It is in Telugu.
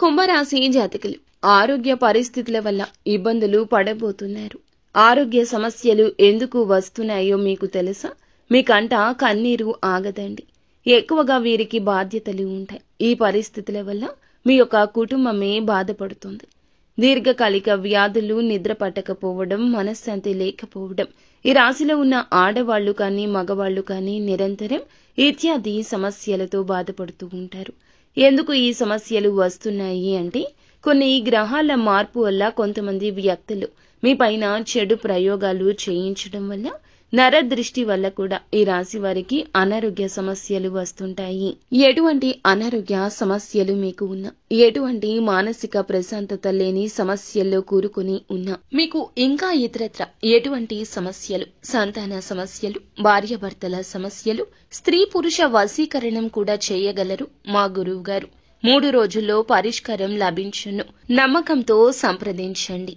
కుంభరాశి జాతకులు ఆరోగ్య పరిస్థితుల వల్ల ఇబ్బందులు పడబోతున్నారు. ఆరోగ్య సమస్యలు ఎందుకు వస్తున్నాయో మీకు తెలుసా? మీ కంట కన్నీరు ఆగదండి. ఎక్కువగా వీరికి బాధ్యతలు ఉంటాయి. ఈ పరిస్థితుల వల్ల మీ యొక్క కుటుంబమే బాధపడుతుంది. దీర్ఘకాలిక వ్యాధులు, నిద్ర పట్టకపోవడం, మనశ్శాంతి లేకపోవడం, ఈ రాశిలో ఉన్న ఆడవాళ్లు కానీ మగవాళ్లు కానీ నిరంతరం ఇత్యాది సమస్యలతో బాధపడుతూ ఉంటారు. ఎందుకు ఈ సమస్యలు వస్తున్నాయి అంటే, కొన్ని గ్రహాల మార్పు వల్ల కొంతమంది వ్యక్తులు మీ పైన చెడు ప్రయోగాలు చేయించడం వల్ల, నరదృష్టి వల్ల కూడా ఈ రాశి వారికి అనారోగ్య సమస్యలు వస్తుంటాయి. ఎటువంటి అనారోగ్య సమస్యలు మీకు ఉన్నా, ఎటువంటి మానసిక ప్రశాంతత లేని సమస్యల్లో కూరుకుని ఉన్నా, మీకు ఇంకా ఇతరత్ర ఎటువంటి సమస్యలు, సంతాన సమస్యలు, భార్యాభర్తల సమస్యలు, స్త్రీ పురుష వశీకరణం కూడా చేయగలరు మా గురువు గారు. 3 రోజుల్లో పరిష్కారం లభించును. నమ్మకంతో సంప్రదించండి.